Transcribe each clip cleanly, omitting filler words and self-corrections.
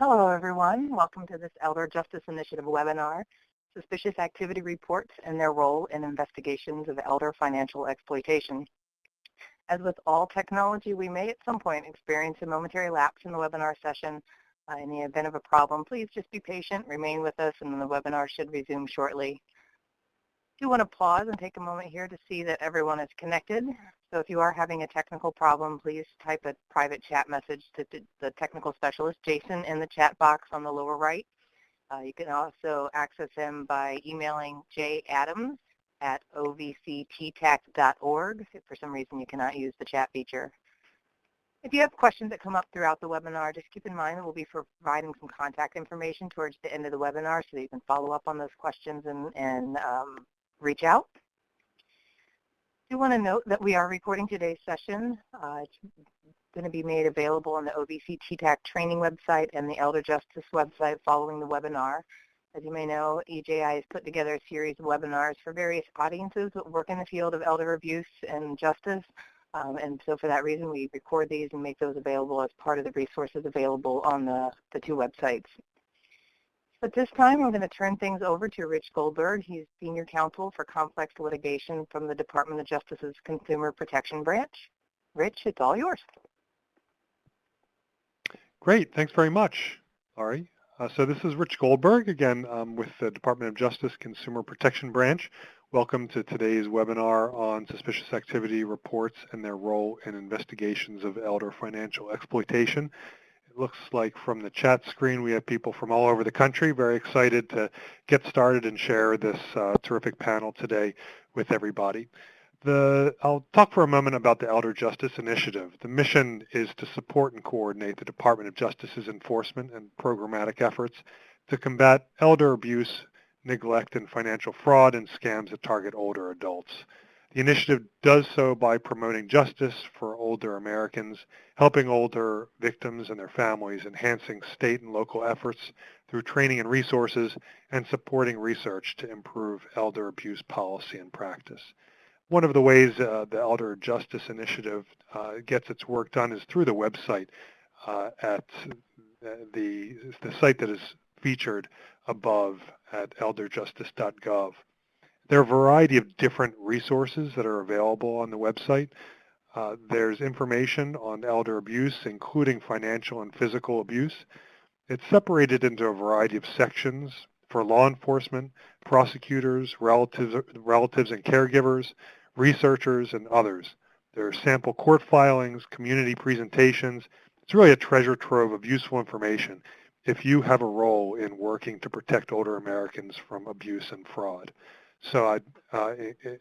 Hello, everyone. Welcome to this Elder Justice Initiative webinar, Suspicious Activity Reports and Their Role in Investigations of Elder Financial Exploitation. As with all technology, we may at some point experience a momentary lapse in the webinar session. In the event of a problem, please just be patient, remain with us, and the webinar should resume shortly. I do want to pause and take a moment here to see that everyone is connected. So if you are having a technical problem, please type a private chat message to the technical specialist, Jason, in the chat box on the lower right. You can also access him by emailing jadams@ovcttac.org if for some reason you cannot use the chat feature. If you have questions that come up throughout the webinar, just keep in mind that we'll be providing some contact information towards the end of the webinar so that you can follow up on those questions and reach out. I do want to note that we are recording today's session. It's going to be made available on the OVC TTAC training website and the Elder Justice website following the webinar. As you may know, EJI has put together a series of webinars for various audiences that work in the field of elder abuse and justice. And so for that reason, we record these and make those available as part of the resources available on the two websites. At this time, I'm going to turn things over to Rich Goldberg. He's Senior Counsel for Complex Litigation from the Department of Justice's Consumer Protection Branch. Rich, it's all yours. Great. Thanks very much, Laurie. So this is Rich Goldberg, again, with the Department of Justice Consumer Protection Branch. Welcome to today's webinar on suspicious activity reports and their role in investigations of elder financial exploitation. It looks like from the chat screen we have people from all over the country, very excited to get started and share this terrific panel today with everybody. I'll talk for a moment about the Elder Justice Initiative. The mission is to support and coordinate the Department of Justice's enforcement and programmatic efforts to combat elder abuse, neglect, and financial fraud and scams that target older adults. The initiative does so by promoting justice for older Americans, helping older victims and their families, enhancing state and local efforts through training and resources, and supporting research to improve elder abuse policy and practice. One of the ways the Elder Justice Initiative gets its work done is through the website at the site that is featured above at elderjustice.gov. There are a variety of different resources that are available on the website. There's information on elder abuse, including financial and physical abuse. It's separated into a variety of sections for law enforcement, prosecutors, relatives and caregivers, researchers, and others. There are sample court filings, community presentations. It's really a treasure trove of useful information if you have a role in working to protect older Americans from abuse and fraud. So I'd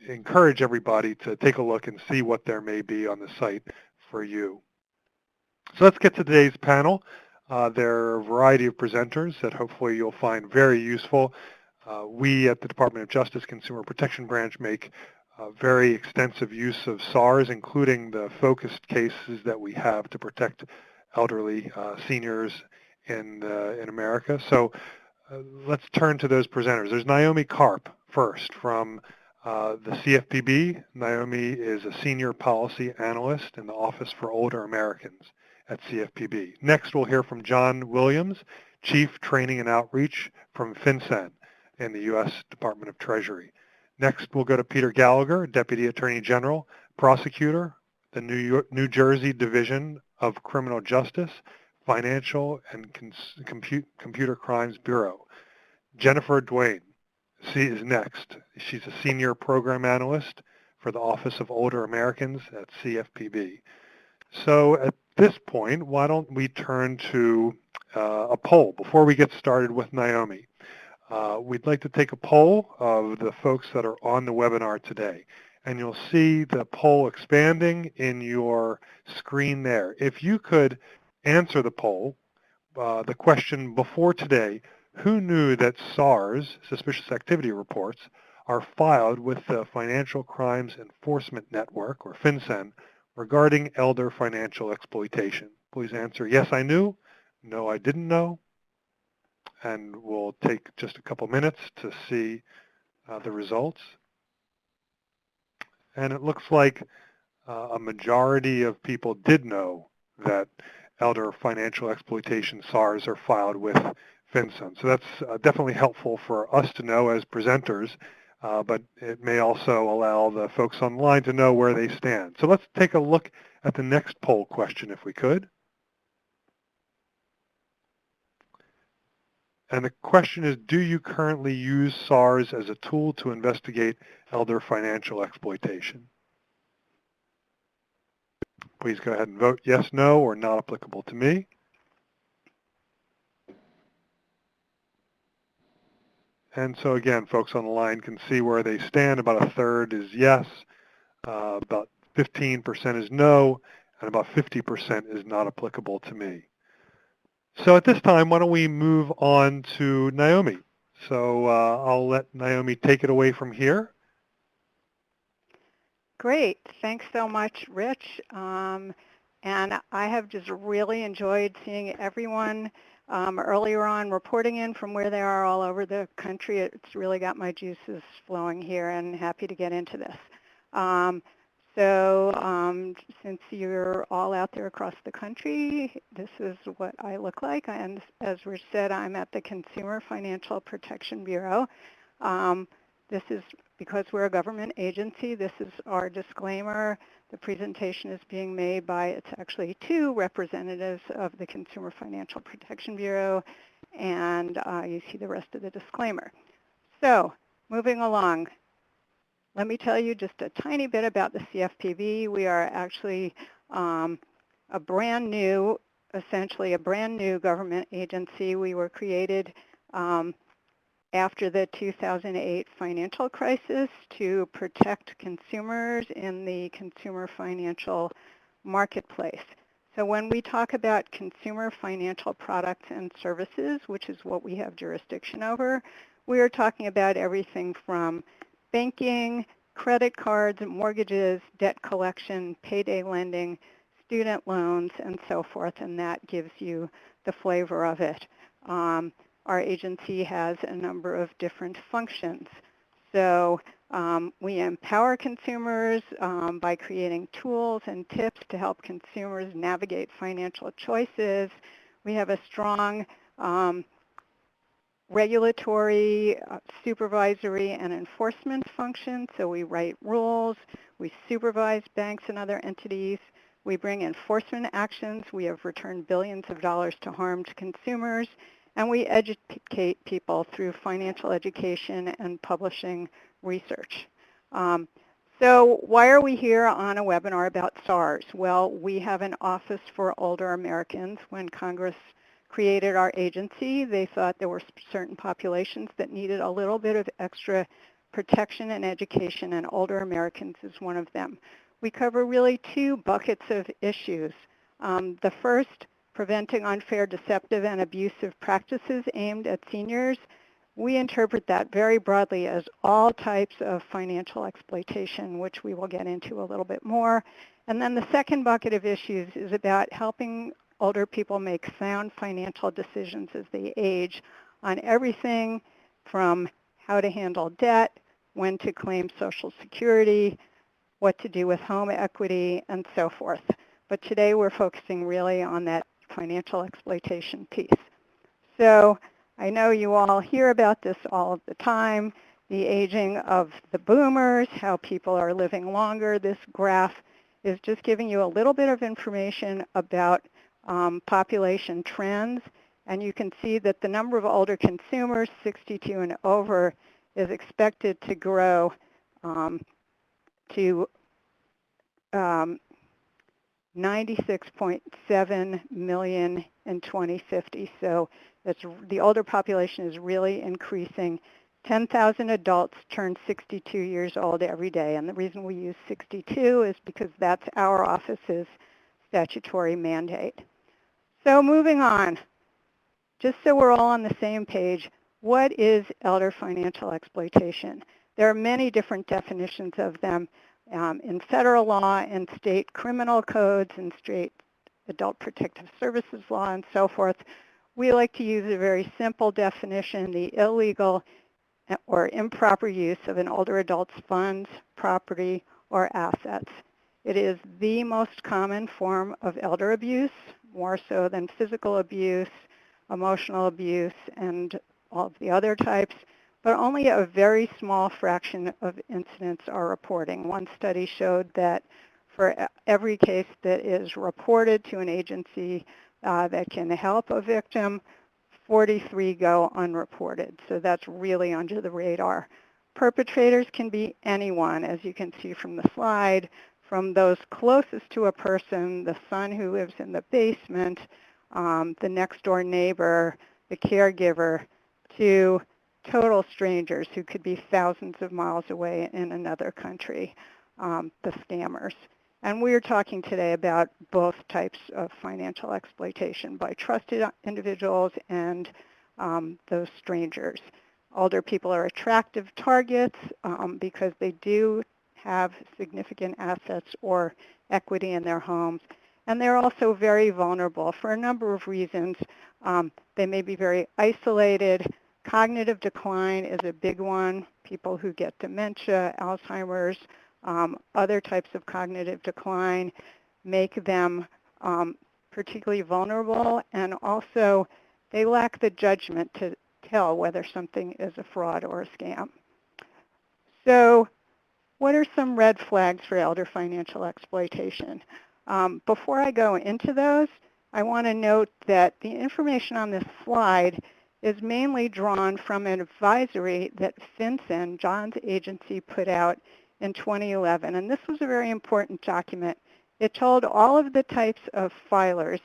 encourage everybody to take a look and see what there may be on the site for you. So let's get to today's panel. There are a variety of presenters that hopefully you'll find very useful. We at the Department of Justice Consumer Protection Branch make very extensive use of SARs, including the focused cases that we have to protect elderly seniors in America. So let's turn to those presenters. There's Naomi Karp first from the CFPB. Naomi is a senior policy analyst in the Office for Older Americans at CFPB. Next, we'll hear from John Williams, Chief Training and Outreach from FinCEN in the U.S. Department of Treasury. Next, we'll go to Peter Gallagher, Deputy Attorney General, Prosecutor, the New Jersey Division of Criminal Justice, Financial and Computer Crimes Bureau. Jenefer Duane, she is next. She's a Senior Program Analyst for the Office of Older Americans at CFPB. So at this point, why don't we turn to a poll before we get started with Naomi. We'd like to take a poll of the folks that are on the webinar today, and you'll see the poll expanding in your screen there. If you could answer the poll, the question before today, who knew that SARs, Suspicious Activity Reports, are filed with the Financial Crimes Enforcement Network, or FinCEN, regarding elder financial exploitation? Please answer yes, I knew, no, I didn't know, and we'll take just a couple minutes to see the results. And it looks like a majority of people did know that elder financial exploitation SARs are filed with FinCEN. So that's definitely helpful for us to know as presenters, but it may also allow the folks online to know where they stand. So let's take a look at the next poll question if we could. And the question is, do you currently use SARs as a tool to investigate elder financial exploitation? Please go ahead and vote yes, no, or not applicable to me. And so again, folks on the line can see where they stand. About a third is yes, about 15% is no, and about 50% is not applicable to me. So at this time, why don't we move on to Naomi? So I'll let Naomi take it away from here. Great. Thanks so much, Rich. And I have just really enjoyed seeing everyone earlier on reporting in from where they are all over the country. It's really got my juices flowing here, and happy to get into this. Since you're all out there across the country, this is what I look like. And as Rich said, I'm at the Consumer Financial Protection Bureau. This is because we're a government agency. This is our disclaimer. The presentation is being made by, it's actually two representatives of the Consumer Financial Protection Bureau, and you see the rest of the disclaimer. So moving along, let me tell you just a tiny bit about the CFPB. We are actually a brand new, essentially a brand new government agency. We were created after the 2008 financial crisis to protect consumers in the consumer financial marketplace. So when we talk about consumer financial products and services, which is what we have jurisdiction over, we are talking about everything from banking, credit cards, mortgages, debt collection, payday lending, student loans, and so forth, and that gives you the flavor of it. Our agency has a number of different functions. So we empower consumers by creating tools and tips to help consumers navigate financial choices. We have a strong regulatory, supervisory, and enforcement function. So we write rules, we supervise banks and other entities, we bring enforcement actions, we have returned billions of dollars to harmed consumers, and we educate people through financial education and publishing research. So why are we here on a webinar about SARs? Well, we have an Office for Older Americans. When Congress created our agency, they thought there were certain populations that needed a little bit of extra protection and education, and older Americans is one of them. We cover really two buckets of issues. The first, preventing unfair, deceptive, and abusive practices aimed at seniors. We interpret that very broadly as all types of financial exploitation, which we will get into a little bit more. And then the second bucket of issues is about helping older people make sound financial decisions as they age on everything from how to handle debt, when to claim Social Security, what to do with home equity, and so forth. But today we're focusing really on that financial exploitation piece. So I know you all hear about this all of the time, the aging of the boomers, how people are living longer. This graph is just giving you a little bit of information about population trends, and you can see that the number of older consumers, 62 and over, is expected to grow to 96.7 million in 2050. So the older population is really increasing. 10,000 adults turn 62 years old every day, and the reason we use 62 is because that's our office's statutory mandate. So moving on, just so we're all on the same page, what is elder financial exploitation? There are many different definitions of them in federal law and state criminal codes and state adult protective services law and so forth. We like to use a very simple definition: the illegal or improper use of an older adult's funds, property, or assets. It is the most common form of elder abuse, more so than physical abuse, emotional abuse, and all of the other types, but only a very small fraction of incidents are reporting. One study showed that for every case that is reported to an agency that can help a victim, 43 go unreported. So that's really under the radar. Perpetrators can be anyone, as you can see from the slide, from those closest to a person, the son who lives in the basement, the next door neighbor, the caregiver, to total strangers who could be thousands of miles away in another country, the scammers. And we're talking today about both types of financial exploitation by trusted individuals and those strangers. Older people are attractive targets because they do have significant assets or equity in their homes. And they're also very vulnerable for a number of reasons. They may be very isolated. Cognitive decline is a big one. People who get dementia, Alzheimer's, other types of cognitive decline make them particularly vulnerable, and also they lack the judgment to tell whether something is a fraud or a scam. So what are some red flags for elder financial exploitation? Before I go into those, I want to note that the information on this slide is mainly drawn from an advisory that FinCEN, John's agency, put out in 2011. And this was a very important document. It told all of the types of filers,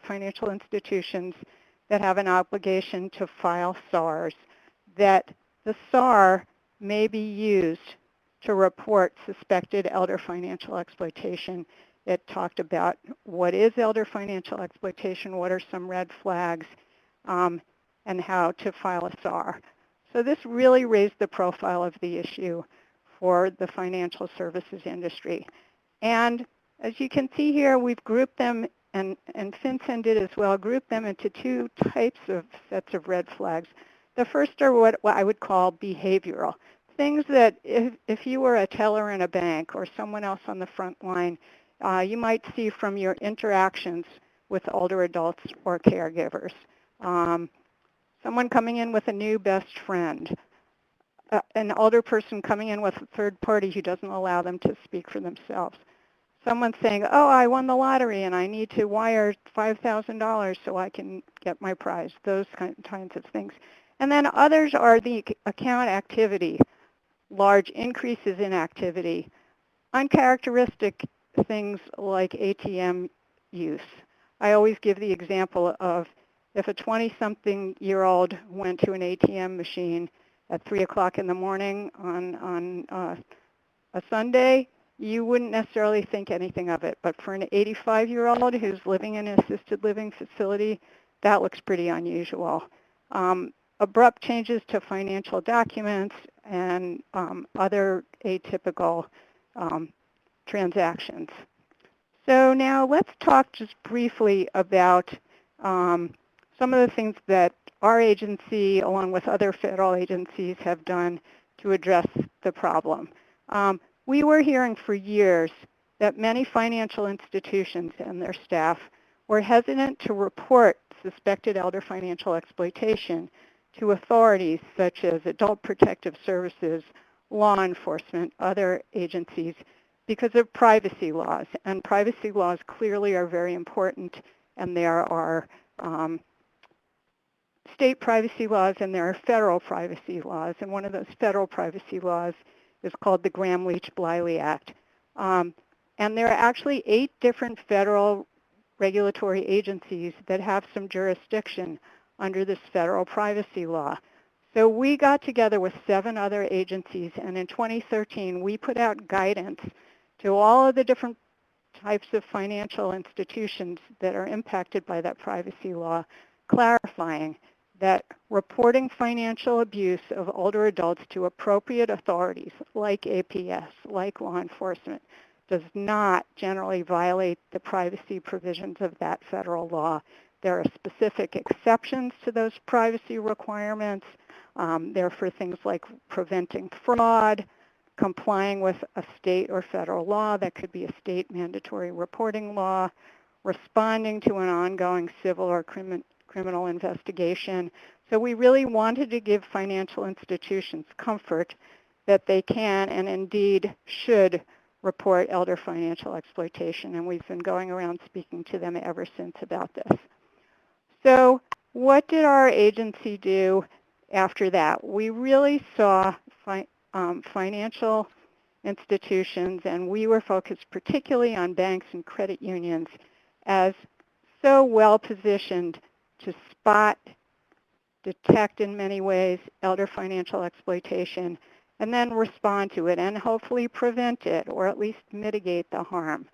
financial institutions that have an obligation to file SARs, that the SAR may be used to report suspected elder financial exploitation. It talked about what is elder financial exploitation, what are some red flags, and how to file a SAR. So this really raised the profile of the issue for the financial services industry. And as you can see here, we've grouped them, and FinCEN did as well, grouped them into two types of sets of red flags. The first are what I would call behavioral. Things that if you were a teller in a bank or someone else on the front line, you might see from your interactions with older adults or caregivers. Someone coming in with a new best friend, an older person coming in with a third party who doesn't allow them to speak for themselves. Someone saying, oh, I won the lottery and I need to wire $5,000 so I can get my prize, those kinds of things. And then others are the account activity, large increases in activity, uncharacteristic things like ATM use. I always give the example of if a 20-something-year-old went to an ATM machine at 3 o'clock in the morning on a Sunday, you wouldn't necessarily think anything of it. But for an 85-year-old who's living in an assisted living facility, that looks pretty unusual. Abrupt changes to financial documents and other atypical transactions. So now let's talk just briefly about some of the things that our agency, along with other federal agencies, have done to address the problem. We were hearing for years that many financial institutions and their staff were hesitant to report suspected elder financial exploitation to authorities such as Adult Protective Services, law enforcement, other agencies, because of privacy laws. And privacy laws clearly are very important, and there are state privacy laws and there are federal privacy laws. And one of those federal privacy laws is called the Gramm-Leach-Bliley Act. And there are actually 8 different federal regulatory agencies that have some jurisdiction under this federal privacy law. So we got together with 7 other agencies, and in 2013 we put out guidance to all of the different types of financial institutions that are impacted by that privacy law, clarifying that reporting financial abuse of older adults to appropriate authorities like APS, like law enforcement, does not generally violate the privacy provisions of that federal law. There are specific exceptions to those privacy requirements. They're for things like preventing fraud, complying with a state or federal law. That could be a state mandatory reporting law, responding to an ongoing civil or criminal investigation. So we really wanted to give financial institutions comfort that they can and indeed should report elder financial exploitation, and we've been going around speaking to them ever since about this. So what did our agency do after that? We really saw financial institutions, and we were focused particularly on banks and credit unions, as so well positioned to spot, detect in many ways elder financial exploitation, and then respond to it and hopefully prevent it or at least mitigate the harm.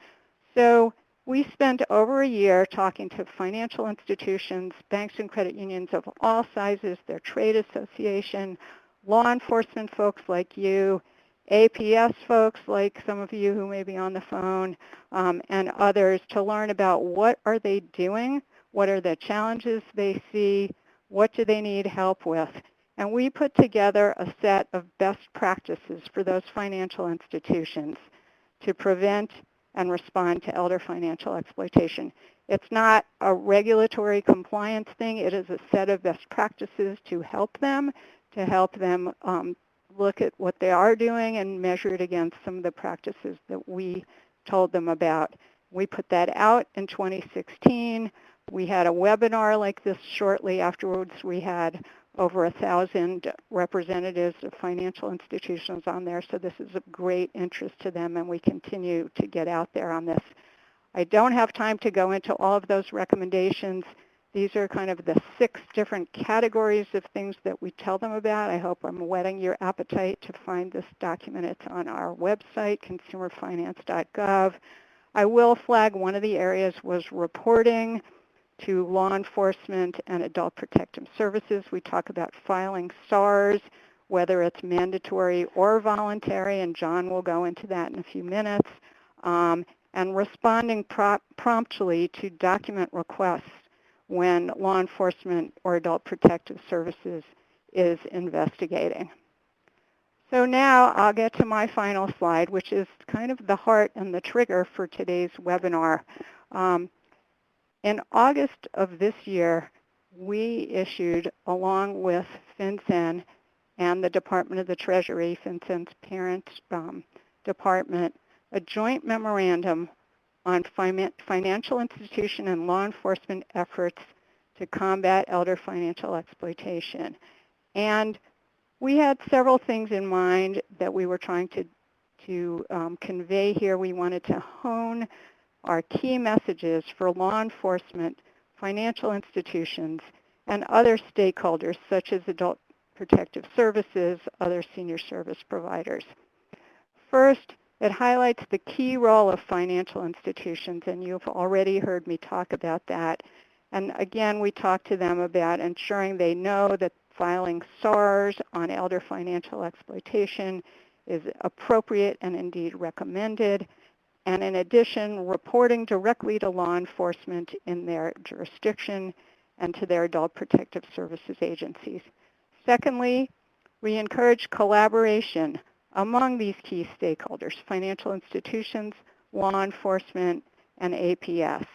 So we spent over a year talking to financial institutions, banks and credit unions of all sizes, their trade association, law enforcement folks like you, APS folks like some of you who may be on the phone, and others, to learn about what are they doing, what are the challenges they see, what do they need help with. And we put together a set of best practices for those financial institutions to prevent and respond to elder financial exploitation. It's not a regulatory compliance thing. It is a set of best practices to help them look at what they are doing and measure it against some of the practices that we told them about. We put that out in 2016. We had a webinar like this shortly afterwards. We had over 1,000 representatives of financial institutions on there, so this is of great interest to them, and we continue to get out there on this. I don't have time to go into all of those recommendations. These are kind of the 6 different categories of things that we tell them about. I hope I'm whetting your appetite to find this document. It's on our website, consumerfinance.gov. I will flag one of the areas was reporting to law enforcement and adult protective services. We talk about filing SARs, whether it's mandatory or voluntary, and John will go into that in a few minutes, and responding promptly to document requests when law enforcement or adult protective services is investigating. So now I'll get to my final slide, which is kind of the heart and the trigger for today's webinar. In August of this year, we issued, along with FinCEN and the Department of the Treasury, FinCEN's parent department, a joint memorandum on financial institution and law enforcement efforts to combat elder financial exploitation. And we had several things in mind that we were trying to convey here. We wanted to hone our key messages for law enforcement, financial institutions, and other stakeholders such as adult protective services, other senior service providers. First, it highlights the key role of financial institutions, and you've already heard me talk about that. And again, we talked to them about ensuring they know that filing SARs on elder financial exploitation is appropriate and indeed recommended. And in addition, reporting directly to law enforcement in their jurisdiction and to their adult protective services agencies. Secondly, we encourage collaboration among these key stakeholders, financial institutions, law enforcement, and APS.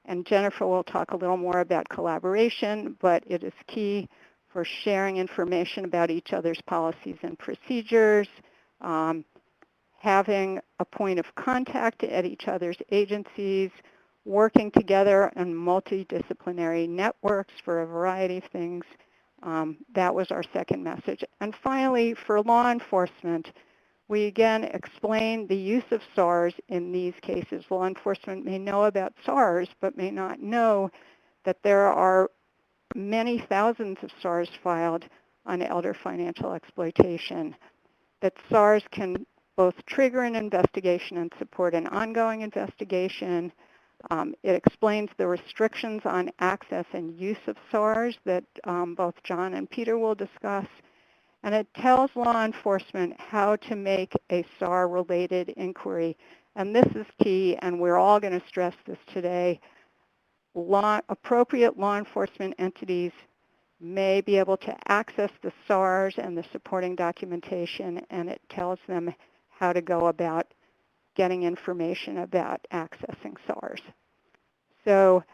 And Jenefer will talk a little more about collaboration, but it is key for sharing information about each other's policies and procedures, having a point of contact at each other's agencies, working together in multidisciplinary networks for a variety of things. That was our second message. And finally, for law enforcement, we again explained the use of SARs in these cases. Law enforcement may know about SARs, but may not know that there are many thousands of SARs filed on elder financial exploitation, that SARs can both trigger an investigation and support an ongoing investigation. It explains the restrictions on access and use of SARs that both John and Peter will discuss. And it tells law enforcement how to make a SAR-related inquiry. And this is key, and we're all going to stress this today. Appropriate law enforcement entities may be able to access the SARs and the supporting documentation, and it tells them how to go about getting information about accessing SARs. So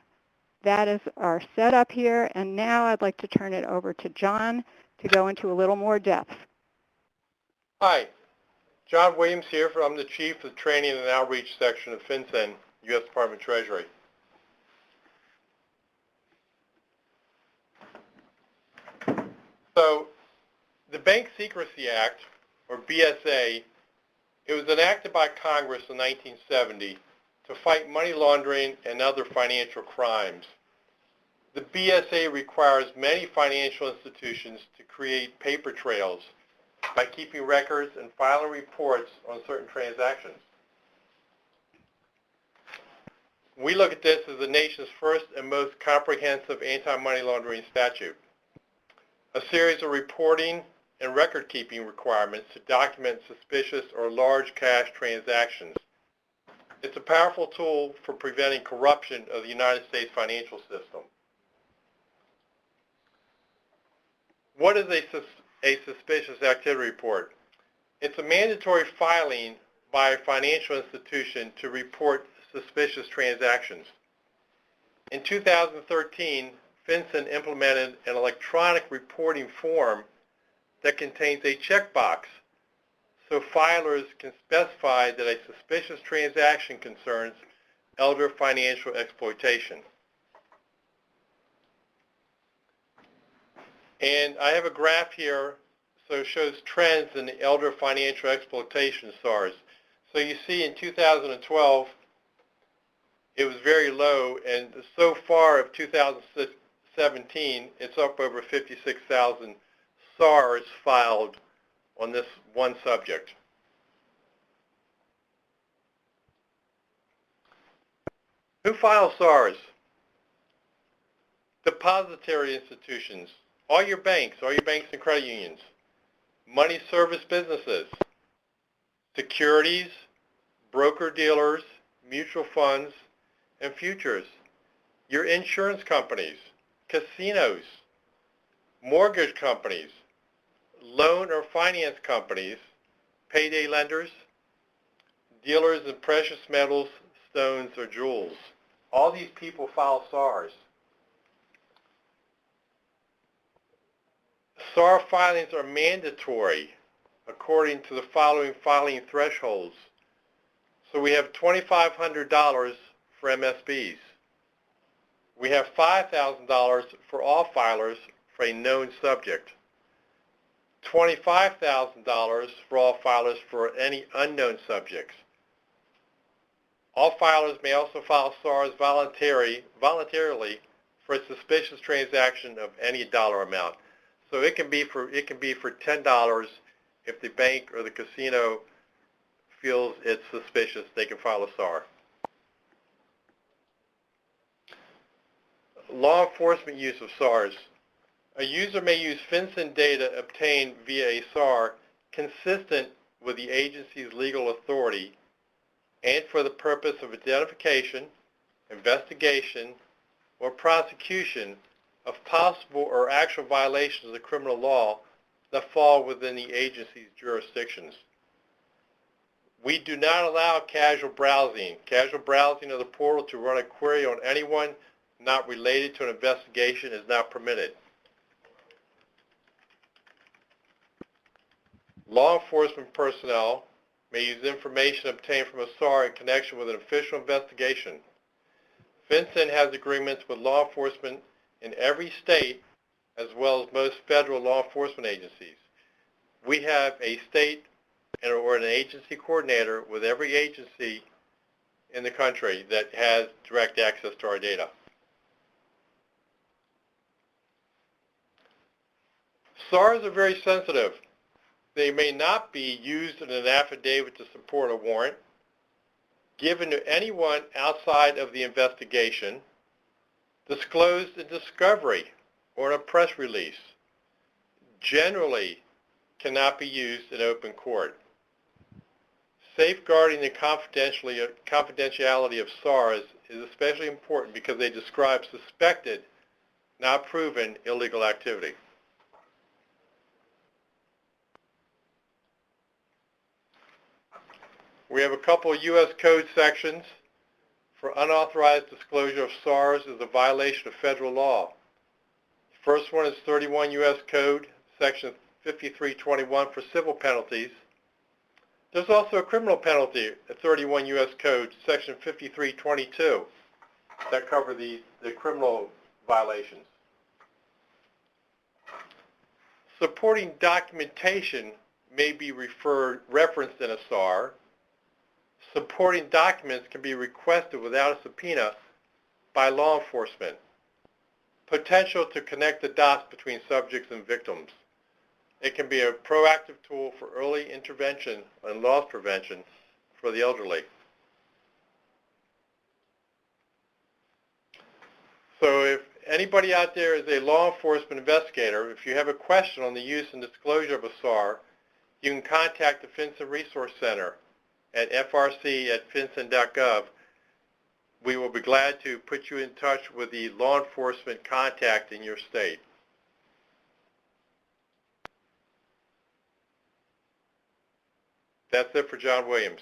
that is our setup here, and now I'd like to turn it over to John to go into a little more depth. Hi, John Williams here. I'm the Chief of the Training and Outreach Section of FinCEN, U.S. Department of Treasury. So, the Bank Secrecy Act, or BSA, it was enacted by Congress in 1970 to fight money laundering and other financial crimes. The BSA requires many financial institutions to create paper trails by keeping records and filing reports on certain transactions. We look at this as the nation's first and most comprehensive anti-money laundering statute. A series of reporting and record-keeping requirements to document suspicious or large cash transactions. It's a powerful tool for preventing corruption of the United States financial system. What is a suspicious activity report? It's a mandatory filing by a financial institution to report suspicious transactions. In 2013, FinCEN implemented an electronic reporting form that contains a checkbox so filers can specify that a suspicious transaction concerns elder financial exploitation. And I have a graph here, so it shows trends in the elder financial exploitation SARs. So you see in 2012, it was very low, and so far of 2017, it's up over 56,000 SARs filed on this one subject. Who files SARs? Depository institutions, all your banks and credit unions, money service businesses, securities, broker-dealers, mutual funds, and futures, your insurance companies, casinos, mortgage companies, loan or finance companies, payday lenders, dealers in precious metals, stones, or jewels. All these people file SARs. SAR filings are mandatory according to the following filing thresholds. So we have $2,500 for MSBs. We have $5,000 for all filers for a known subject. $25,000 for all filers for any unknown subjects. All filers may also file SARs voluntarily for a suspicious transaction of any dollar amount. So it can be for $10 if the bank or the casino feels it's suspicious, they can file a SAR. Law enforcement use of SARs. A user may use FinCEN data obtained via a SAR consistent with the agency's legal authority and for the purpose of identification, investigation, or prosecution of possible or actual violations of the criminal law that fall within the agency's jurisdictions. We do not allow casual browsing. Casual browsing of the portal to run a query on anyone not related to an investigation is not permitted. Law enforcement personnel may use information obtained from a SAR in connection with an official investigation. FinCEN has agreements with law enforcement in every state as well as most federal law enforcement agencies. We have a state or an agency coordinator with every agency in the country that has direct access to our data. SARs are very sensitive. They may not be used in an affidavit to support a warrant, given to anyone outside of the investigation, disclosed in discovery or in a press release, generally cannot be used in open court. Safeguarding the confidentiality of SARs is especially important because they describe suspected not proven illegal activity. We have a couple of U.S. Code sections. For unauthorized disclosure of SARs is a violation of federal law. The first one is 31 U.S. Code, Section 5321 for civil penalties. There's also a criminal penalty at 31 U.S. Code, Section 5322, that cover the criminal violations. Supporting documentation may be referenced in a SAR. Supporting documents can be requested without a subpoena by law enforcement. Potential to connect the dots between subjects and victims. It can be a proactive tool for early intervention and loss prevention for the elderly. So if anybody out there is a law enforcement investigator, if you have a question on the use and disclosure of a SAR, you can contact the FinCEN Resource Center at frc@fincen.gov. We will be glad to put you in touch with the law enforcement contact in your state. That's it for John Williams.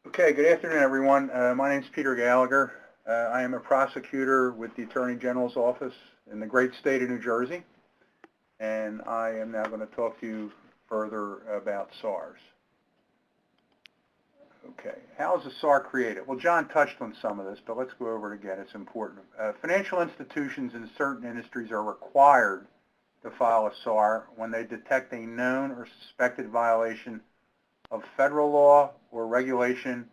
Okay, good afternoon, everyone. My name is Peter Gallagher. I am a prosecutor with the Attorney General's office in the great state of New Jersey, and I am now going to talk to you further about SARs. Okay, how is a SAR created? Well, John touched on some of this, but let's go over it again. It's important. Financial institutions in certain industries are required to file a SAR when they detect a known or suspected violation of federal law or regulation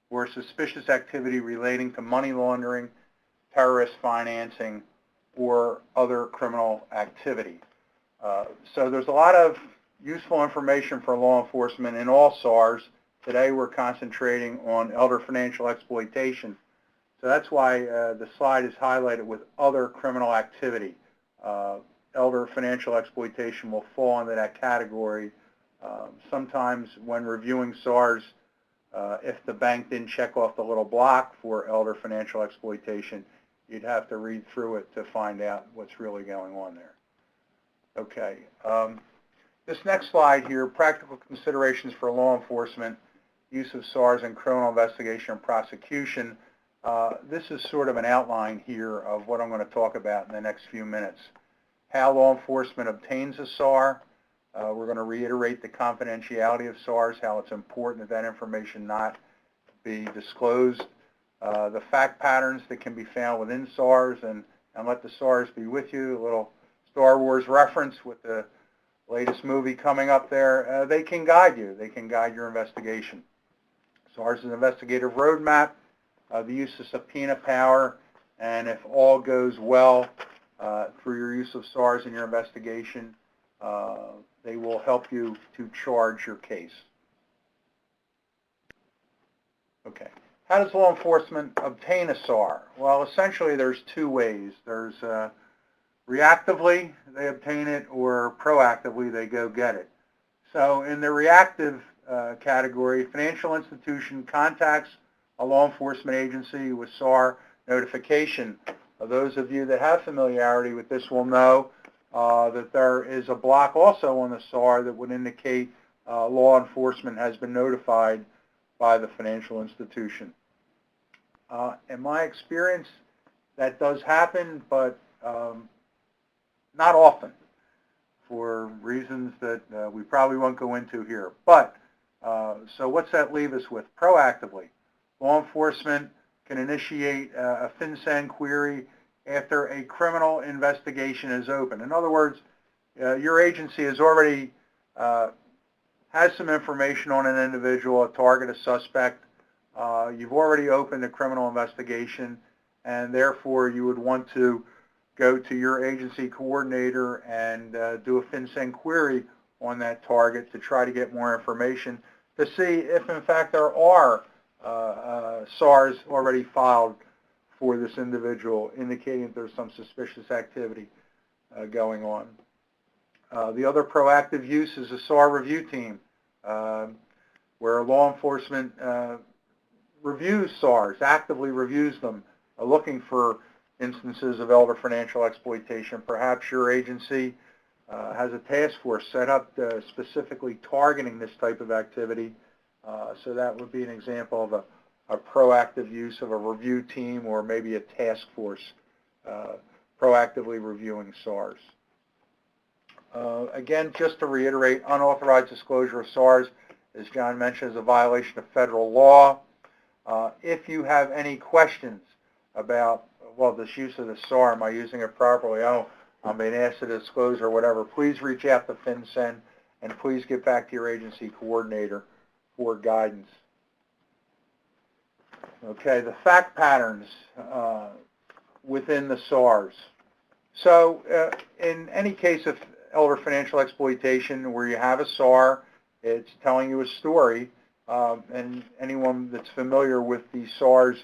or suspicious activity relating to money laundering, terrorist financing, or other criminal activity. So there's a lot of useful information for law enforcement in all SARs. Today we're concentrating on elder financial exploitation. So that's why the slide is highlighted with other criminal activity. Elder financial exploitation will fall into that category. Sometimes when reviewing SARs, if the bank didn't check off the little block for elder financial exploitation, you'd have to read through it to find out what's really going on there. Okay. This next slide here, practical considerations for law enforcement, use of SARs in criminal investigation and prosecution. This is sort of an outline here of what I'm going to talk about in the next few minutes. How law enforcement obtains a SAR. We're going to reiterate the confidentiality of SARs, how it's important that that information not be disclosed. The fact patterns that can be found within SARs, and let the SARs be with you. A little Star Wars reference with the latest movie coming up there. They can guide you. They can guide your investigation. SARs is an investigative roadmap, the use of subpoena power, and if all goes well through your use of SARs in your investigation, they will help you to charge your case. Okay. How does law enforcement obtain a SAR? Well, essentially there's two ways. There's reactively they obtain it, or proactively they go get it. So in the reactive category, financial institution contacts a law enforcement agency with SAR notification. Those of you that have familiarity with this will know that there is a block also on the SAR that would indicate law enforcement has been notified by the financial institution. In my experience, that does happen, but not often, for reasons that we probably won't go into here. But, so what's that leave us with? Proactively, law enforcement can initiate a FinCEN query after a criminal investigation is open. In other words, your agency has already has some information on an individual, a target, a suspect. You've already opened a criminal investigation, and therefore you would want to go to your agency coordinator and do a FinCEN query on that target to try to get more information to see if, in fact, there are SARs already filed for this individual, indicating that there's some suspicious activity going on. The other proactive use is a SAR review team, where law enforcement reviews SARs, actively reviews them, looking for instances of elder financial exploitation. Perhaps your agency has a task force set up specifically targeting this type of activity. So that would be an example of a proactive use of a review team or maybe a task force proactively reviewing SARs. Again, just to reiterate, unauthorized disclosure of SARs, as John mentioned, is a violation of federal law. If you have any questions about, well, this use of the SAR, am I using it properly? Oh, I'm being asked to disclose or whatever, please reach out to FinCEN and please get back to your agency coordinator for guidance. Okay, the fact patterns within the SARs. So in any case of elder financial exploitation where you have a SAR, it's telling you a story, and anyone that's familiar with these SARs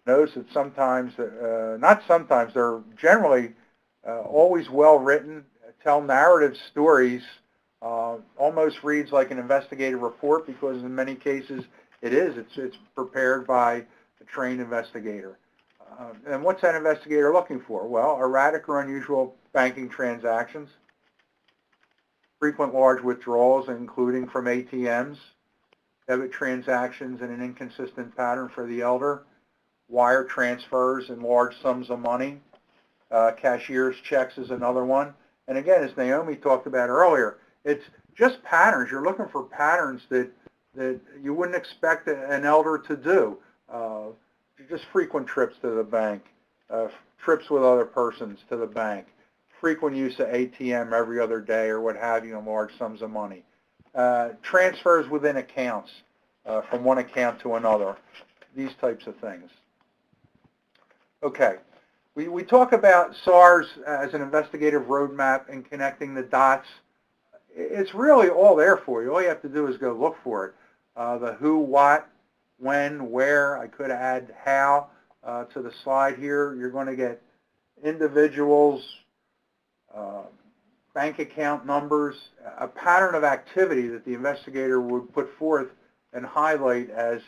knows that sometimes, not sometimes, they're generally always well written, tell narrative stories, almost reads like an investigative report because in many cases it is. It's prepared by a trained investigator. And what's that investigator looking for? Well, erratic or unusual banking transactions, frequent large withdrawals, including from ATMs, debit transactions in an inconsistent pattern for the elder, wire transfers in large sums of money, cashier's checks is another one. And again, as Naomi talked about earlier, it's just patterns. You're looking for patterns that you wouldn't expect an elder to do. Just frequent trips to the bank, trips with other persons to the bank, frequent use of ATM every other day or what have you in large sums of money, transfers within accounts from one account to another, these types of things. Okay, we talk about SARs as an investigative roadmap and connecting the dots. It's really all there for you. All you have to do is go look for it. The who, what, when, where. I could add how to the slide here. You're going to get individuals, bank account numbers, a pattern of activity that the investigator would put forth and highlight as,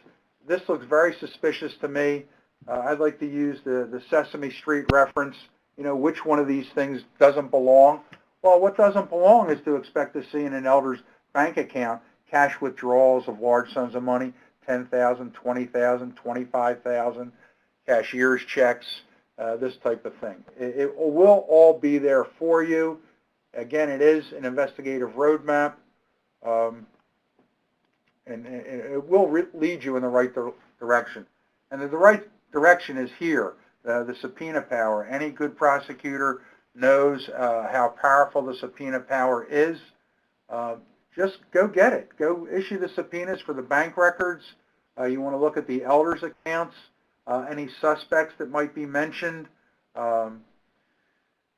this looks very suspicious to me. I'd like to use the Sesame Street reference. You know, which one of these things doesn't belong? Well, what doesn't belong is to expect to see in an elder's bank account cash withdrawals of large sums of money, $10,000, $20,000, $25,000, cashier's checks, this type of thing. It will all be there for you. Again, it is an investigative roadmap, and it will lead you in the right direction. And the right direction is here, the subpoena power. Any good prosecutor knows how powerful the subpoena power is. Just go get it. Go issue the subpoenas for the bank records. You want to look at the elders' accounts, any suspects that might be mentioned. And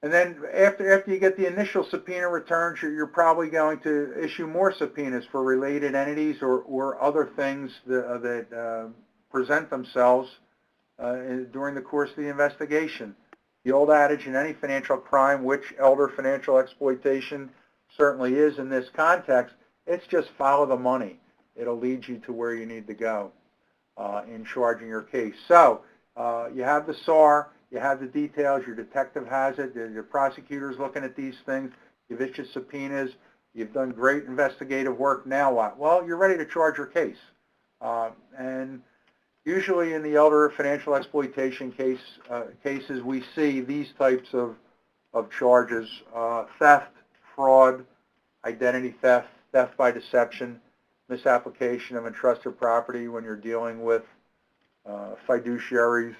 then after you get the initial subpoena returns, you're probably going to issue more subpoenas for related entities or other things that present themselves during the course of the investigation. The old adage in any financial crime, which elder financial exploitation certainly is in this context, it's just follow the money. It'll lead you to where you need to go in charging your case. So you have the SAR, you have the details, your detective has it, your prosecutor's looking at these things, you've issued subpoenas, you've done great investigative work, now what? Well, you're ready to charge your case. And usually in the elder financial exploitation cases, we see these types of charges, theft, fraud, identity theft, theft by deception, misapplication of entrusted property when you're dealing with fiduciaries,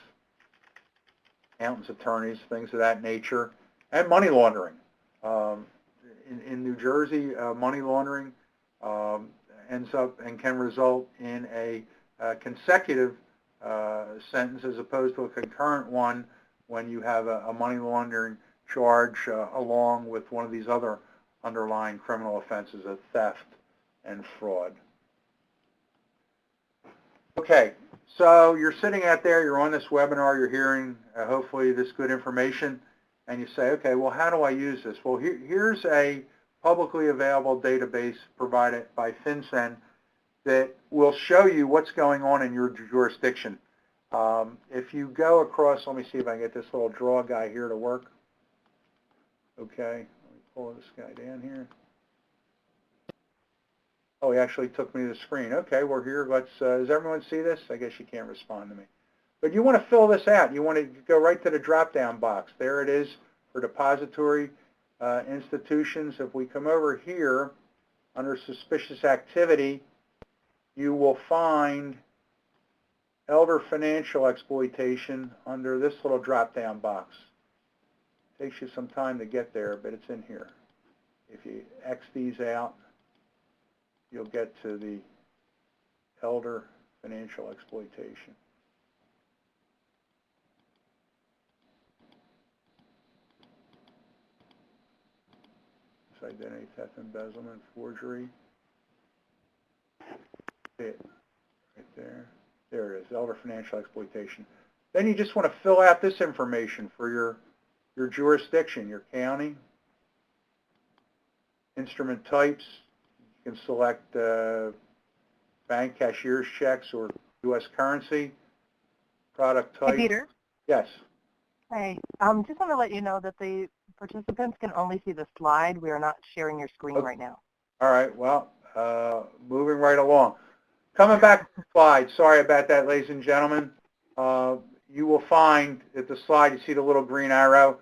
accountants, attorneys, things of that nature, and money laundering. In New Jersey, money laundering ends up and can result in a consecutive sentence as opposed to a concurrent one when you have a money laundering charge along with one of these other underlying criminal offenses of theft and fraud. Okay, so you're sitting out there, you're on this webinar, you're hearing hopefully this good information, and you say, okay, well, how do I use this? Well, here's a publicly available database provided by FinCEN that will show you what's going on in your jurisdiction. If you go across, let me see if I can get this little draw guy here to work. Okay, let me pull this guy down here. Oh, he actually took me to the screen. Okay, we're here. Let's, does everyone see this? I guess you can't respond to me. But you want to fill this out. You want to go right to the drop-down box. There it is for depository institutions. If we come over here under suspicious activity, you will find elder financial exploitation under this little drop-down box. Takes you some time to get there, but it's in here. If you X these out, you'll get to the elder financial exploitation. Identity theft, embezzlement, forgery. It right there. There it is, elder financial exploitation. Then you just want to fill out this information for your jurisdiction, your county. Instrument types. You can select bank cashier's checks or U.S. currency. Product type. Hey, Peter. Yes. Hey, just want to let you know that the participants can only see the slide. We are not sharing your screen right now. All right, well, moving right along. Coming back to the slide, sorry about that, ladies and gentlemen. You will find at the slide, you see the little green arrow.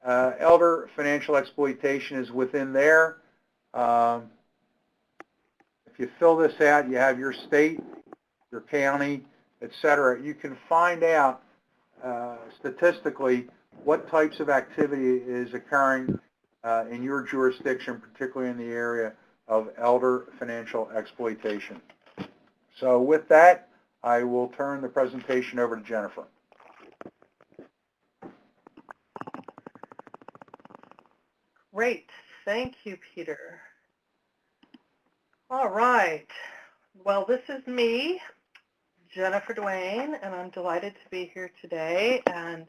Elder financial exploitation is within there. If you fill this out, you have your state, your county, etc. You can find out statistically what types of activity is occurring in your jurisdiction, particularly in the area of elder financial exploitation. So with that, I will turn the presentation over to Jenefer. Great. Thank you, Peter. All right. Well, this is me, Jenefer Duane, and I'm delighted to be here today and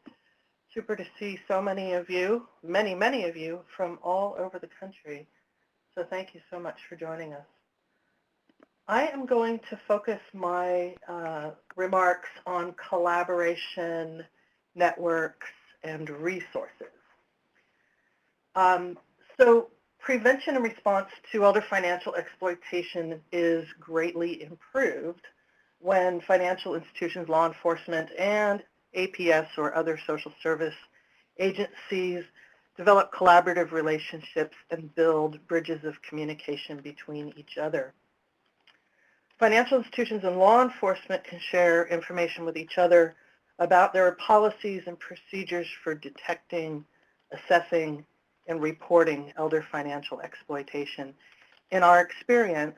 super to see so many of you, many of you from all over the country. So thank you so much for joining us. I am going to focus my remarks on collaboration, networks, and resources. So prevention and response to elder financial exploitation is greatly improved when financial institutions, law enforcement, and APS or other social service agencies develop collaborative relationships and build bridges of communication between each other. Financial institutions and law enforcement can share information with each other about their policies and procedures for detecting, assessing, and reporting elder financial exploitation. In our experience,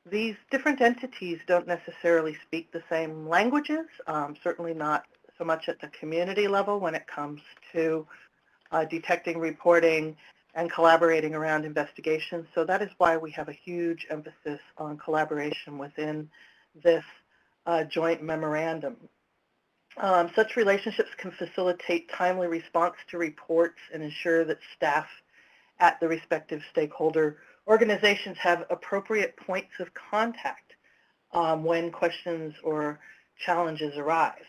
these different entities don't necessarily speak the same languages, certainly not so much at the community level when it comes to detecting, reporting, and collaborating around investigations. So that is why we have a huge emphasis on collaboration within this joint memorandum. Such relationships can facilitate timely response to reports and ensure that staff at the respective stakeholder organizations have appropriate points of contact when questions or challenges arise.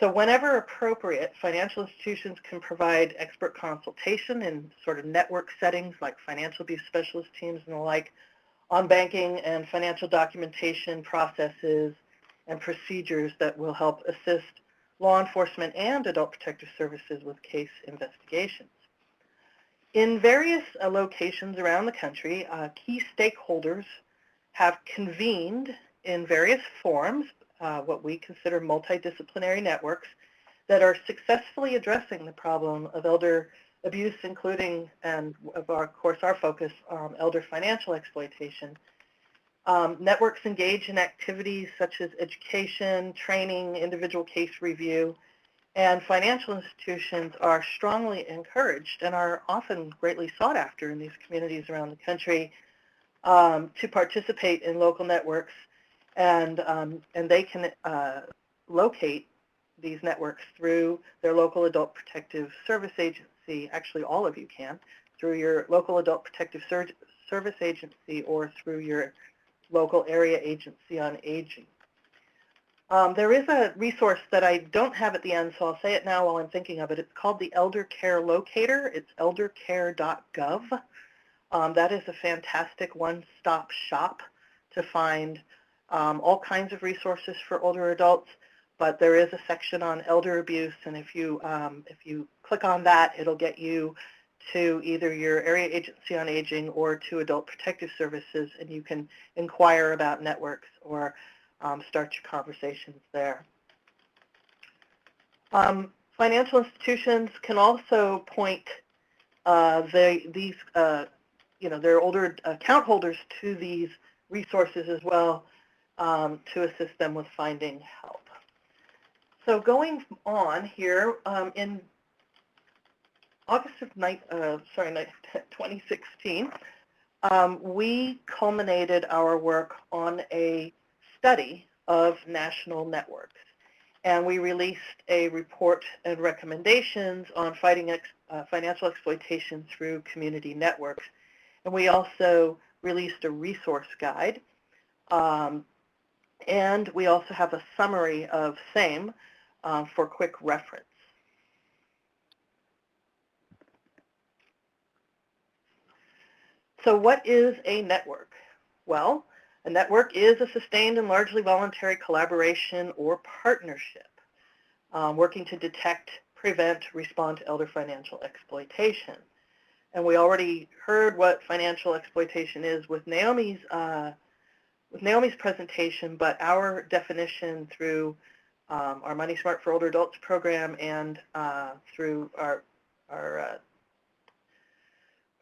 So whenever appropriate, financial institutions can provide expert consultation in sort of network settings like financial abuse specialist teams and the like on banking and financial documentation processes and procedures that will help assist law enforcement and adult protective services with case investigations. In various locations around the country, key stakeholders have convened in various forums, what we consider multidisciplinary networks, that are successfully addressing the problem of elder abuse, including, and of course our focus, elder financial exploitation. Networks engage in activities such as education, training, individual case review, and financial institutions are strongly encouraged and are often greatly sought after in these communities around the country to participate in local networks, and they can locate these networks through their local adult protective service agency. Actually, all of you can, through your local adult protective service agency or through your local area agency on aging. There is a resource that I don't have at the end, so I'll say it now while I'm thinking of it. It's called the Elder Care Locator. It's eldercare.gov. That is a fantastic one-stop shop to find all kinds of resources for older adults, but there is a section on elder abuse, and if you click on that, it'll get you to either your area agency on aging or to Adult Protective Services, and you can inquire about networks or start your conversations there. Financial institutions can also point their older account holders to these resources as well to assist them with finding help. So going on here, in August of 2016, we culminated our work on a study of national networks, and we released a report and recommendations on fighting financial exploitation through community networks. And we also released a resource guide, and we also have a summary of same for quick reference. So what is a network? Well, a network is a sustained and largely voluntary collaboration or partnership working to detect, prevent, respond to elder financial exploitation. And we already heard what financial exploitation is with Naomi's presentation, but our definition through our Money Smart for Older Adults program and through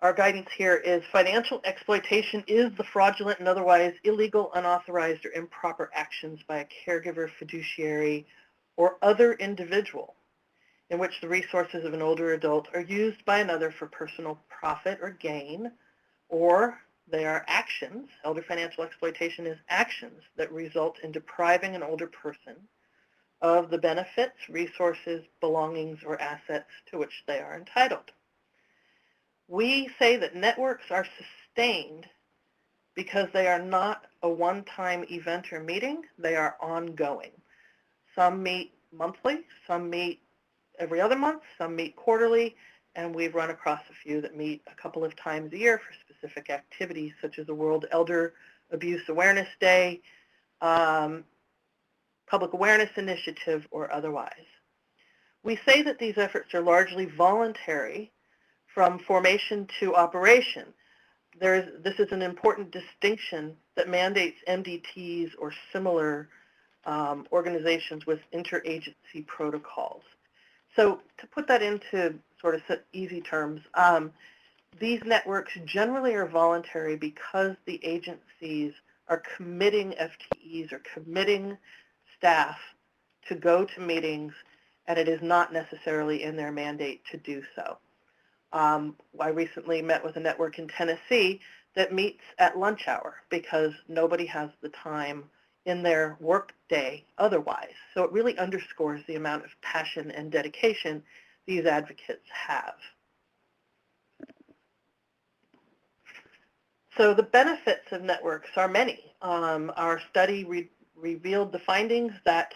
our guidance here is financial exploitation is the fraudulent and otherwise illegal, unauthorized, or improper actions by a caregiver, fiduciary, or other individual in which the resources of an older adult are used by another for personal profit or gain, or they are actions. Elder financial exploitation is actions that result in depriving an older person of the benefits, resources, belongings, or assets to which they are entitled. We say that networks are sustained because they are not a one-time event or meeting, they are ongoing. Some meet monthly, some meet every other month, some meet quarterly, and we've run across a few that meet a couple of times a year for specific activities such as the World Elder Abuse Awareness Day, Public Awareness Initiative, or otherwise. We say that these efforts are largely voluntary from formation to operation. This is an important distinction that mandates MDTs or similar organizations with interagency protocols. So to put that into sort of easy terms, these networks generally are voluntary because the agencies are committing FTEs or committing staff to go to meetings, and it is not necessarily in their mandate to do so. I recently met with a network in Tennessee that meets at lunch hour because nobody has the time in their work day otherwise. So it really underscores the amount of passion and dedication these advocates have. So the benefits of networks are many. Our study revealed the findings that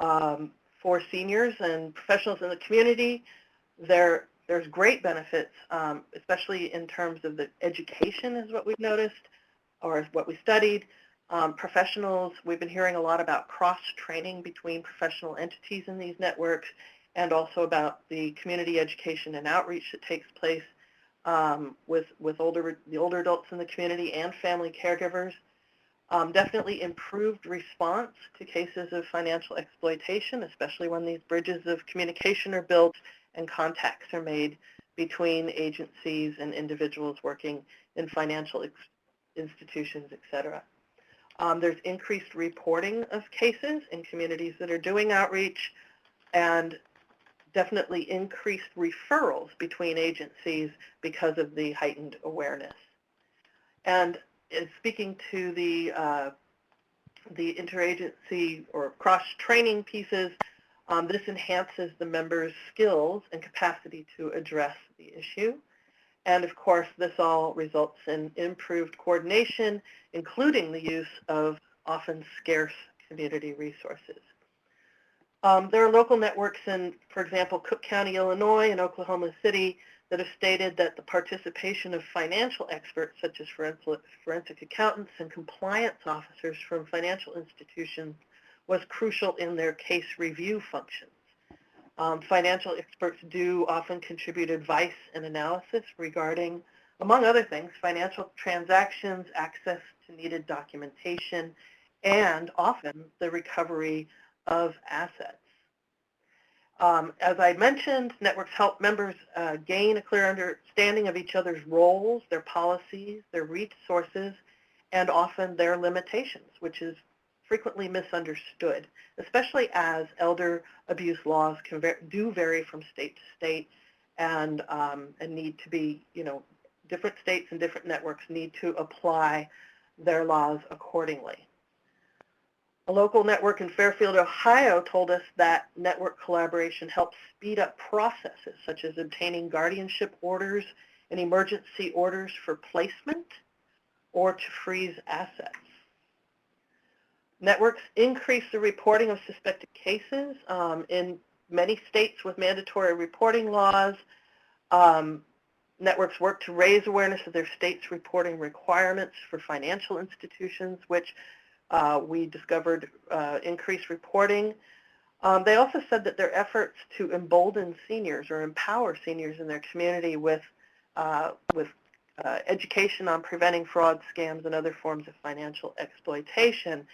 for seniors and professionals in the community, there's great benefits, especially in terms of the education is what we've noticed, or is what we studied. Professionals, we've been hearing a lot about cross-training between professional entities in these networks, and also about the community education and outreach that takes place with the older adults in the community and family caregivers. Definitely improved response to cases of financial exploitation, especially when these bridges of communication are built and contacts are made between agencies and individuals working in financial institutions, etc. There's increased reporting of cases in communities that are doing outreach, and definitely increased referrals between agencies because of the heightened awareness. And speaking to the interagency or cross-training pieces, this enhances the members' skills and capacity to address the issue. And of course, this all results in improved coordination, including the use of often scarce community resources. There are local networks in, for example, Cook County, Illinois, and Oklahoma City that have stated that the participation of financial experts such as forensic accountants and compliance officers from financial institutions was crucial in their case review functions. Financial experts do often contribute advice and analysis regarding, among other things, financial transactions, access to needed documentation, and often the recovery of assets. As I mentioned, networks help members gain a clear understanding of each other's roles, their policies, their resources, and often their limitations, which is frequently misunderstood, especially as elder abuse laws do vary from state to state and need to be, different states and different networks need to apply their laws accordingly. A local network in Fairfield, Ohio told us that network collaboration helps speed up processes such as obtaining guardianship orders and emergency orders for placement or to freeze assets. Networks increase the reporting of suspected cases. In many states with mandatory reporting laws, networks work to raise awareness of their state's reporting requirements for financial institutions, which we discovered increased reporting. They also said that their efforts to embolden seniors or empower seniors in their community with education on preventing fraud, scams, and other forms of financial exploitation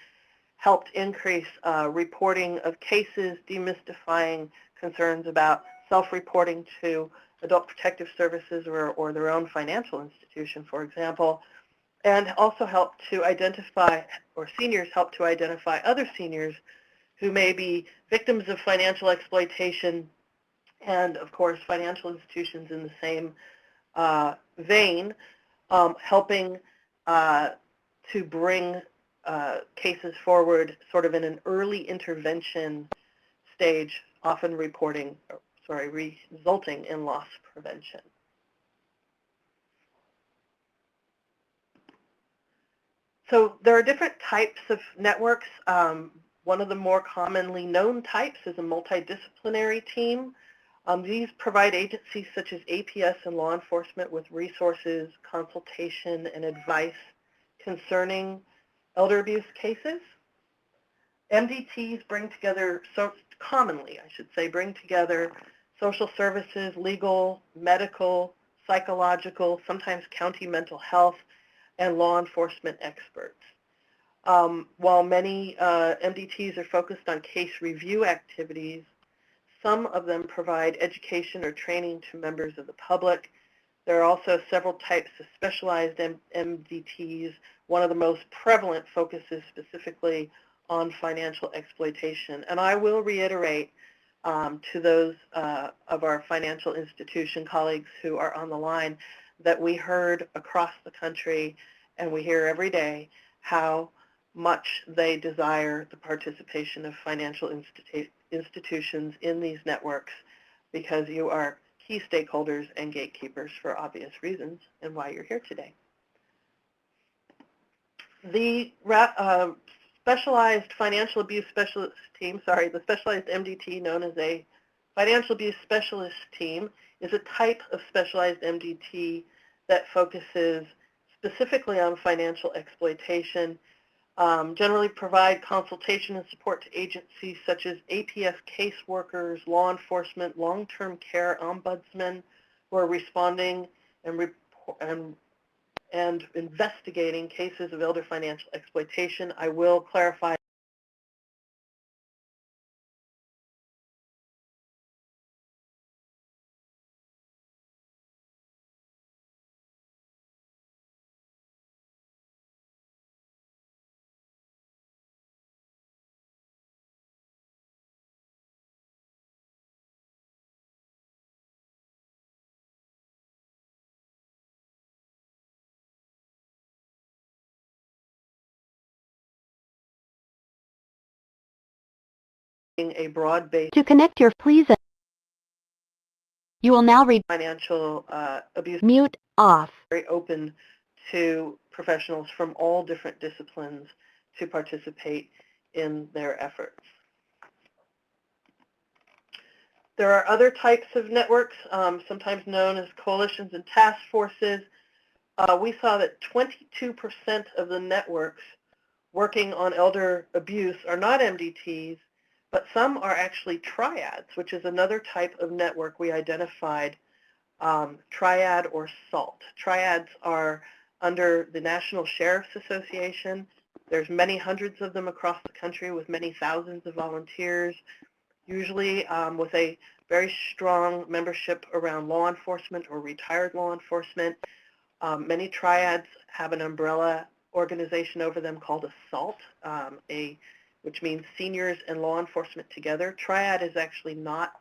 helped increase reporting of cases, demystifying concerns about self-reporting to adult protective services or their own financial institution, for example, and also help to identify, or seniors help to identify other seniors who may be victims of financial exploitation, and of course financial institutions in the same vein, helping to bring cases forward sort of in an early intervention stage, often resulting in loss prevention. So there are different types of networks. One of the more commonly known types is a multidisciplinary team. These provide agencies such as APS and law enforcement with resources, consultation, and advice concerning elder abuse cases. MDTs bring together, bring together social services, legal, medical, psychological, sometimes county mental health, and law enforcement experts. While many MDTs are focused on case review activities, some of them provide education or training to members of the public. There are also several types of specialized MDTs. One of the most prevalent focuses specifically on financial exploitation. And I will reiterate to those of our financial institution colleagues who are on the line that we heard across the country, and we hear every day, how much they desire the participation of financial institutions in these networks, because you are key stakeholders and gatekeepers for obvious reasons, and why you're here today. The specialized financial abuse specialist team, the specialized MDT known as a financial abuse specialist team, is a type of specialized MDT that focuses specifically on financial exploitation, generally provide consultation and support to agencies such as APS caseworkers, law enforcement, long-term care ombudsmen who are responding and investigating cases of elder financial exploitation. I will clarify a broad-based To connect your please. You will now read financial abuse. mute off. Very open to professionals from all different disciplines to participate in their efforts. There are other types of networks, sometimes known as coalitions and task forces. We saw that 22% of the networks working on elder abuse are not MDTs, but some are actually triads, which is another type of network we identified, triad or SALT. Triads are under the National Sheriff's Association. There's many hundreds of them across the country with many thousands of volunteers, usually with a very strong membership around law enforcement or retired law enforcement. Many triads have an umbrella organization over them called a SALT, which means Seniors and Law Enforcement Together. Triad is actually not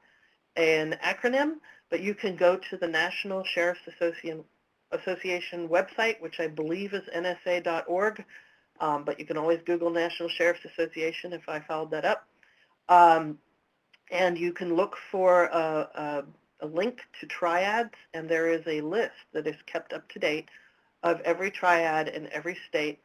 an acronym, but you can go to the National Sheriff's Association website, which I believe is nsa.org, but you can always Google National Sheriff's Association if I followed that up. And you can look for a link to triads, and there is a list that is kept up to date of every triad in every state.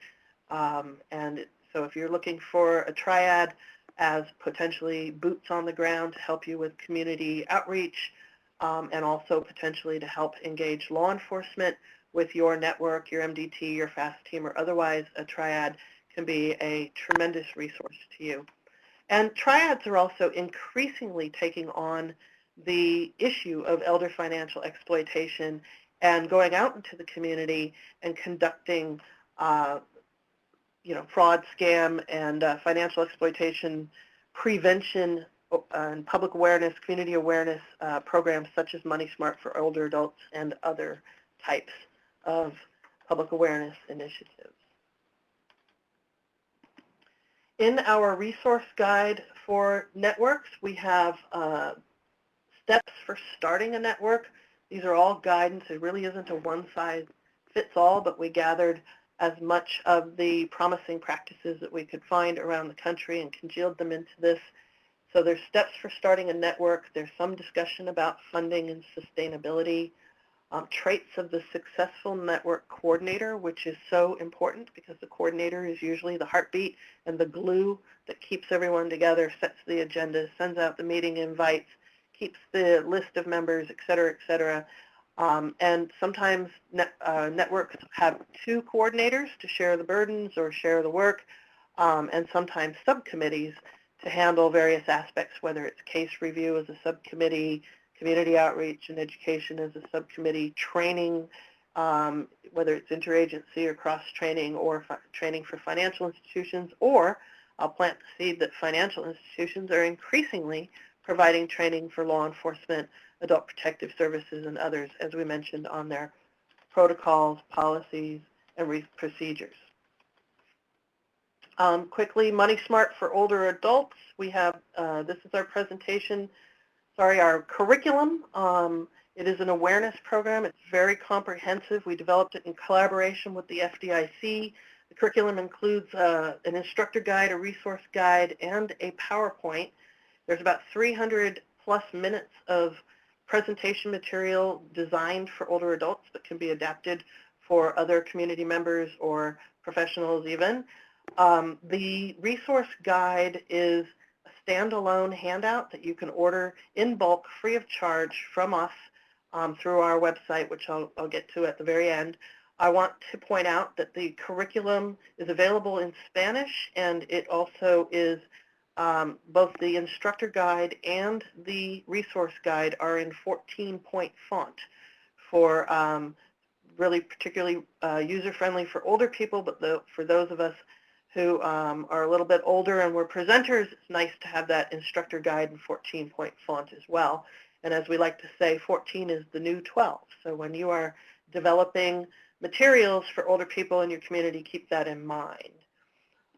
And so if you're looking for a triad as potentially boots on the ground to help you with community outreach, and also potentially to help engage law enforcement with your network, your MDT, your FAST team, or otherwise, a triad can be a tremendous resource to you. And triads are also increasingly taking on the issue of elder financial exploitation and going out into the community and conducting fraud, scam, and financial exploitation prevention and public awareness, community awareness programs such as Money Smart for older adults and other types of public awareness initiatives. In our resource guide for networks, we have steps for starting a network. These are all guidance. It really isn't a one-size-fits-all, but we gathered as much of the promising practices that we could find around the country and congealed them into this. So there's steps for starting a network. There's some discussion about funding and sustainability. Traits of the successful network coordinator, which is so important because the coordinator is usually the heartbeat and the glue that keeps everyone together, sets the agenda, sends out the meeting invites, keeps the list of members, et cetera, et cetera. And sometimes networks have two coordinators to share the burdens or share the work, and sometimes subcommittees to handle various aspects, whether it's case review as a subcommittee, community outreach and education as a subcommittee, training, whether it's interagency or cross-training or training for financial institutions, or I'll plant the seed that financial institutions are increasingly providing training for law enforcement, adult protective services, and others, as we mentioned on their protocols, policies, and procedures. Quickly, Money Smart for older adults. We have, this is our presentation, our curriculum. It is an awareness program. It's very comprehensive. We developed it in collaboration with the FDIC. The curriculum includes an instructor guide, a resource guide, and a PowerPoint. There's about 300 plus minutes of presentation material designed for older adults that can be adapted for other community members or professionals even. The resource guide is a standalone handout that you can order in bulk free of charge from us through our website, which I'll get to at the very end. I want to point out that the curriculum is available in Spanish, and it also is both the instructor guide and the resource guide are in 14-point font for really particularly user-friendly for older people, but for those of us who are a little bit older and we're presenters, it's nice to have that instructor guide in 14-point font as well. And as we like to say, 14 is the new 12. So when you are developing materials for older people in your community, keep that in mind.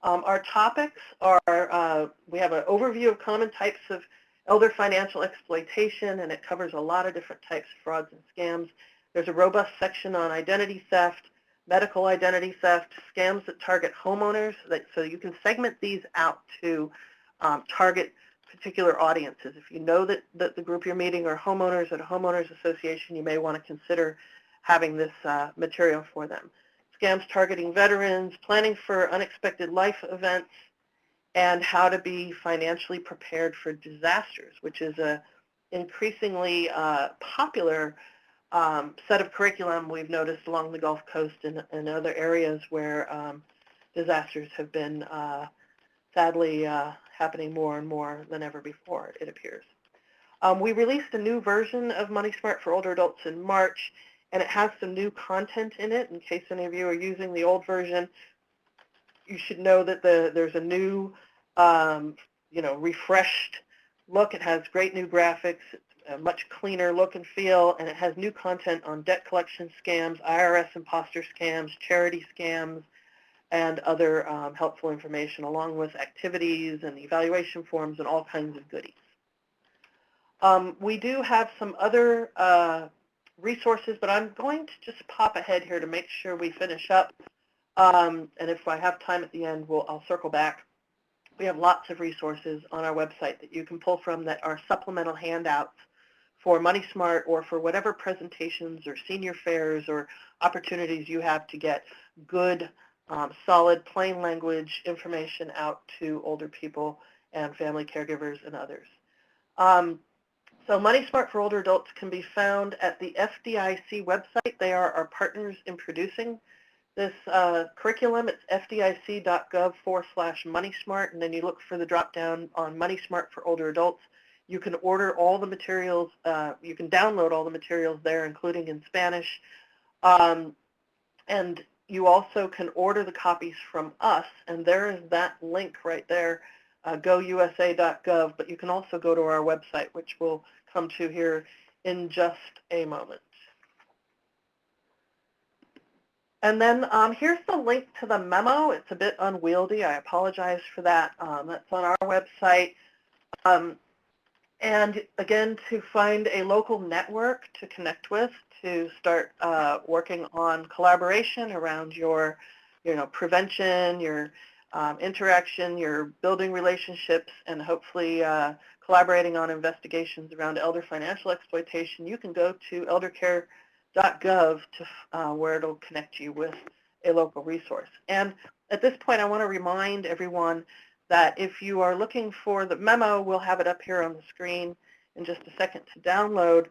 Our topics are, we have an overview of common types of elder financial exploitation, and it covers a lot of different types of frauds and scams. There's a robust section on identity theft, medical identity theft, scams that target homeowners, so you can segment these out to target particular audiences. If you know that the group you're meeting are homeowners at a homeowners association, you may want to consider having this material for them. Scams targeting veterans, planning for unexpected life events, and how to be financially prepared for disasters, which is a increasingly popular set of curriculum we've noticed along the Gulf Coast and other areas where disasters have been sadly happening more and more than ever before, it appears. We released a new version of Money Smart for Older Adults in March, and it has some new content in it. In case any of you are using the old version, you should know that there's a new, refreshed look. It has great new graphics, a much cleaner look and feel, and it has new content on debt collection scams, IRS imposter scams, charity scams, and other helpful information, along with activities and evaluation forms and all kinds of goodies. We do have some other resources, but I'm going to just pop ahead here to make sure we finish up. And if I have time at the end, I'll circle back. We have lots of resources on our website that you can pull from that are supplemental handouts for Money Smart or for whatever presentations or senior fairs or opportunities you have to get good, solid, plain language information out to older people and family caregivers and others. So Money Smart for Older Adults can be found at the FDIC website. They are our partners in producing this curriculum. It's fdic.gov/MoneySmart, and then you look for the drop-down on Money Smart for Older Adults. You can order all the materials. You can download all the materials there, including in Spanish. And you also can order the copies from us, and there is that link right there, gousa.gov, but you can also go to our website, which we'll come to here in just a moment. And then here's the link to the memo. It's a bit unwieldy. I apologize for that. That's on our website. And again, to find a local network to connect with, to start working on collaboration around your prevention, your interaction, your building relationships, and hopefully collaborating on investigations around elder financial exploitation, you can go to eldercare.gov to where it'll connect you with a local resource. And at this point, I want to remind everyone that if you are looking for the memo, we'll have it up here on the screen in just a second to download.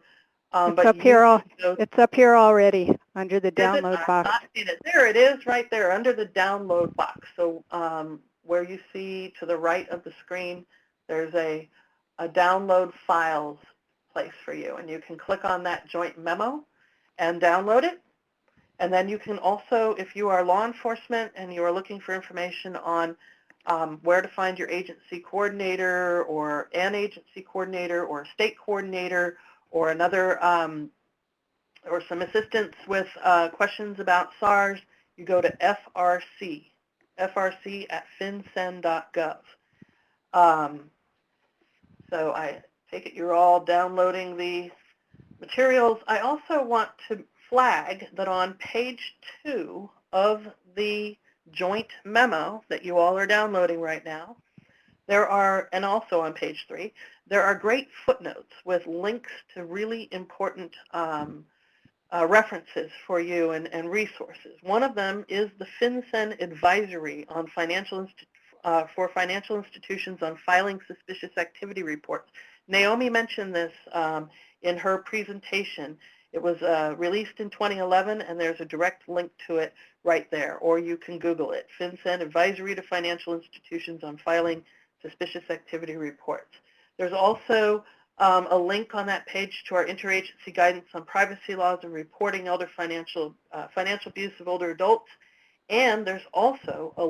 It's up here already under the download box. I've not seen it. There it is, right there under the download box. So where you see to the right of the screen, there's a download files place for you, and you can click on that joint memo and download it. And then you can also, if you are law enforcement and you are looking for information on where to find your agency coordinator or an agency coordinator or a state coordinator or another, or some assistance with questions about SARs, you go to FRC at fincen.gov. So I take it you're all downloading the materials. I also want to flag that on page 2 of the joint memo that you all are downloading right now, there are, and also on page 3, there are great footnotes with links to really important references for you and resources. One of them is the FinCEN advisory on for financial institutions on filing suspicious activity reports. Naomi mentioned this in her presentation. It was released in 2011, and there's a direct link to it right there, or you can Google it, FinCEN Advisory to Financial Institutions on Filing Suspicious Activity Reports. There's also a link on that page to our interagency guidance on privacy laws and reporting elder financial abuse of older adults, and there's also a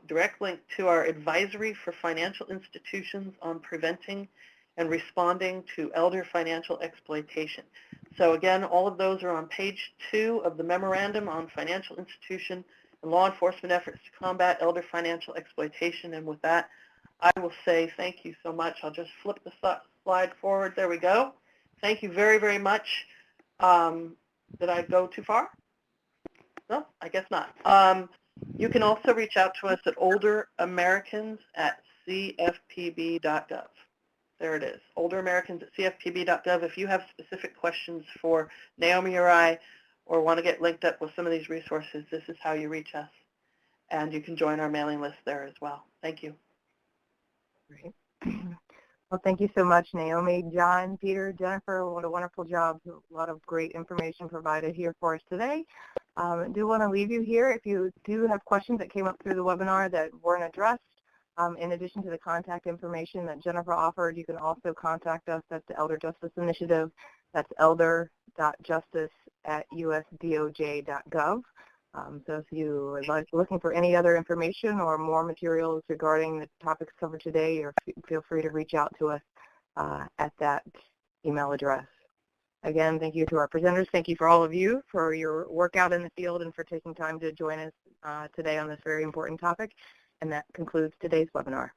direct link to our advisory for financial institutions on preventing and responding to elder financial exploitation. So again, all of those are on page 2 of the memorandum on financial institution and law enforcement efforts to combat elder financial exploitation. And with that, I will say thank you so much. I'll just flip the slide forward. There we go. Thank you very, very much. Did I go too far? No, I guess not. You can also reach out to us at olderamericans@cfpb.gov. There it is, olderamericans@cfpb.gov. If you have specific questions for Naomi or I, or want to get linked up with some of these resources, this is how you reach us. and you can join our mailing list there as well. Thank you. Great. Well, thank you so much, Naomi, John, Peter, Jenefer. What a wonderful job. A lot of great information provided here for us today. I do want to leave you here. If you do have questions that came up through the webinar that weren't addressed, in addition to the contact information that Jenefer offered, you can also contact us at the Elder Justice Initiative. That's elder.justice@usdoj.gov. So if you are looking for any other information or more materials regarding the topics covered today, or feel free to reach out to us at that email address. Again, thank you to our presenters. Thank you for all of you for your work out in the field and for taking time to join us today on this very important topic. And that concludes today's webinar.